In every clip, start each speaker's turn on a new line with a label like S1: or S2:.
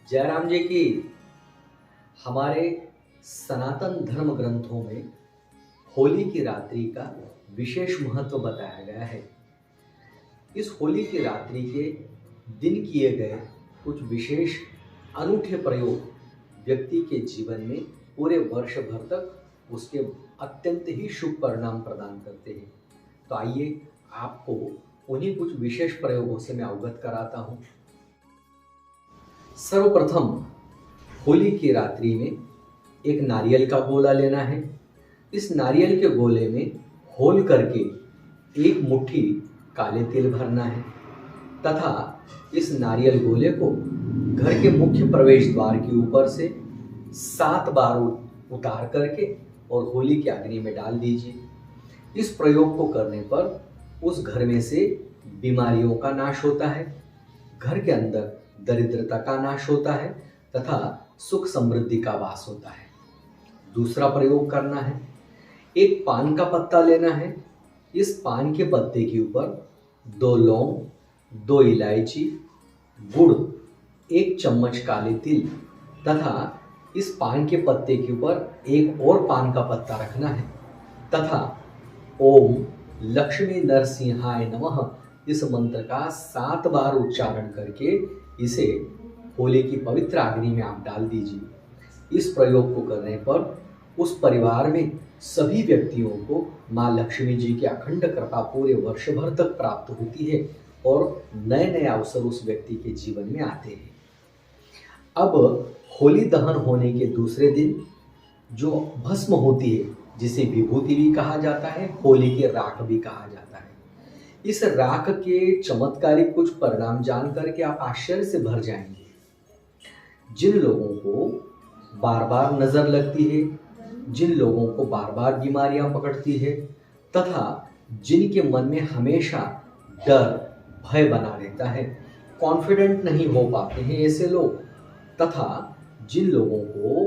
S1: जयराम जी की हमारे सनातन धर्म ग्रंथों में होली की रात्रि का विशेष महत्व बताया गया है। इस होली की रात्रि के दिन किए गए कुछ विशेष अनूठे प्रयोग व्यक्ति के जीवन में पूरे वर्ष भर तक उसके अत्यंत ही शुभ परिणाम प्रदान करते हैं। तो आइए आपको उन्हीं कुछ विशेष प्रयोगों से मैं अवगत कराता हूँ। सर्वप्रथम होली की रात्रि में एक नारियल का गोला लेना है। इस नारियल के गोले में होल करके एक मुट्ठी काले तिल भरना है तथा इस नारियल गोले को घर के मुख्य प्रवेश द्वार के ऊपर से 7 बार उतार करके और होली की अग्नि में डाल दीजिए। इस प्रयोग को करने पर उस घर में से बीमारियों का नाश होता है, घर के अंदर दरिद्रता का नाश होता है तथा सुख समृद्धि का वास होता है। दूसरा प्रयोग करना है, एक पान का पत्ता लेना है। इस पान के पत्ते के ऊपर 2 लौंग, 2 इलायची, गुड़, 1 चम्मच काले तिल तथा इस पान के पत्ते के ऊपर एक और पान का पत्ता रखना है तथा ओम लक्ष्मी नरसिंहाय नमः इस मंत्र का 7 बार उच्चारण करके इसे होली की पवित्र अग्नि में आप डाल दीजिए। इस प्रयोग को करने पर उस परिवार में सभी व्यक्तियों को माँ लक्ष्मी जी की अखंड कृपा पूरे वर्ष भर तक प्राप्त होती है और नए नए अवसर उस व्यक्ति के जीवन में आते हैं। अब होली दहन होने के दूसरे दिन जो भस्म होती है, जिसे विभूति भी कहा जाता है, होली की राख भी कहा जाता है। इस राख के चमत्कारिक कुछ परिणाम जान करके आप आश्चर्य से भर जाएंगे। जिन लोगों को बार बार नजर लगती है, जिन लोगों को बार बार बीमारियां पकड़ती है तथा जिनके मन में हमेशा डर भय बना रहता है, कॉन्फिडेंट नहीं हो पाते हैं ऐसे लोग, तथा जिन लोगों को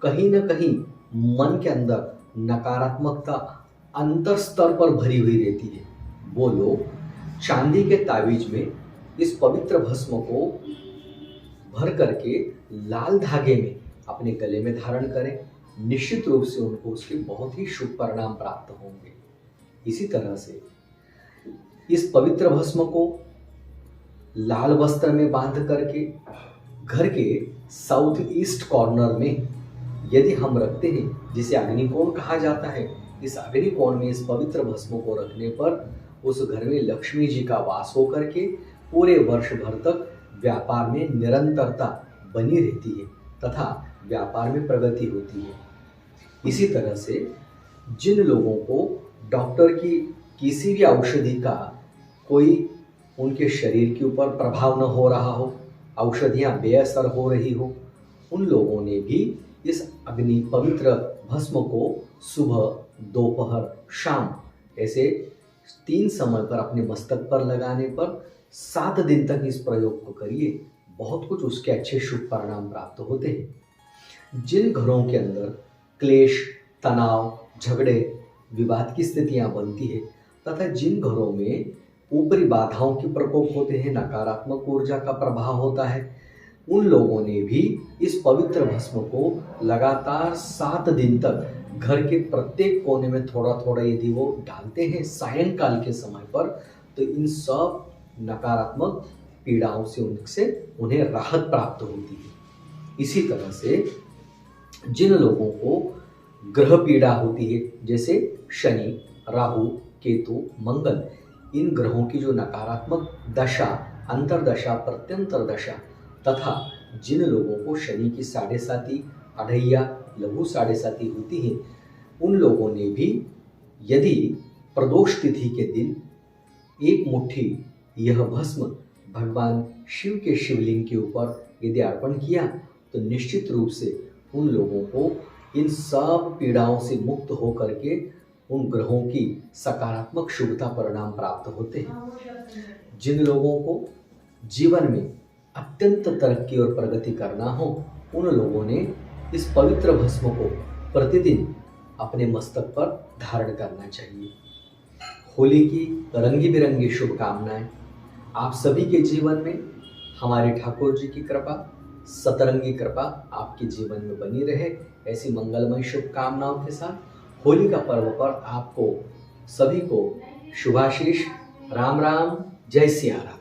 S1: कहीं ना कहीं मन के अंदर नकारात्मकता अंतर स्तर पर भरी हुई रहती है, वो लोग चांदी के तावीज में इस पवित्र भस्म को भर करके लाल धागे में अपने गले में धारण करें। निश्चित रूप से उनको उसके बहुत ही शुभ परिणाम प्राप्त होंगे। इसी तरह से इस पवित्र भस्म को लाल वस्त्र में बांध करके घर के साउथ ईस्ट कॉर्नर में यदि हम रखते हैं, जिसे अग्निकोण कहा जाता है, इस अग्निकोण में इस पवित्र भस्म को रखने पर उस घर में लक्ष्मी जी का वास होकर के पूरे वर्ष भर तक व्यापार में निरंतरता बनी रहती है तथा व्यापार में प्रगति होती है। इसी तरह से जिन लोगों को डॉक्टर की किसी भी औषधि का कोई उनके शरीर के ऊपर प्रभाव न हो रहा हो, औषधियाँ बेअसर हो रही हो, उन लोगों ने भी इस अग्नि पवित्र भस्म को सुबह, दोपहर, शाम ऐसे 3 समय पर अपने मस्तक पर लगाने पर 7 दिन तक इस प्रयोग को करिए। बहुत कुछ उसके अच्छे शुभ परिणाम प्राप्त होते हैं। जिन घरों के अंदर क्लेश, तनाव, झगड़े, विवाद की स्थितियां बनती है तथा जिन घरों में ऊपरी बाधाओं के प्रकोप होते हैं, नकारात्मक ऊर्जा का प्रभाव होता है, उन लोगों ने भी इस पवित्र भस्म को लगातार 7 दिन तक घर के प्रत्येक कोने में थोड़ा थोड़ा यदि वो डालते हैं सायंकाल के समय पर, तो इन सब नकारात्मक पीड़ाओं से उन्हें राहत प्राप्त होती है। इसी तरह से जिन लोगों को ग्रह पीड़ा होती है, जैसे शनि, राहु, केतु, मंगल, इन ग्रहों की जो नकारात्मक दशा, अंतरदशा, प्रत्यंतर दशा तथा जिन लोगों को शनि की 7.5, अढ़ैया, लघु 7.5 होती है, उन लोगों ने भी यदि प्रदोष तिथि के दिन एक मुट्ठी यह भस्म भगवान शिव के शिवलिंग के ऊपर यदि अर्पण किया, तो निश्चित रूप से उन लोगों को इन सब पीड़ाओं से मुक्त होकर के उन ग्रहों की सकारात्मक शुभता परिणाम प्राप्त होते हैं। जिन लोगों को जीवन में अत्यंत तरक्की और प्रगति करना हो, उन लोगों ने इस पवित्र भस्म को प्रतिदिन अपने मस्तक पर धारण करना चाहिए। होली की रंगी बिरंगी शुभकामनाएं आप सभी के जीवन में हमारे ठाकुर जी की कृपा, सतरंगी कृपा आपके जीवन में बनी रहे। ऐसी मंगलमय शुभकामनाओं के साथ होली का पर्व पर आपको सभी को शुभाशीष। राम राम, जय सिया राम।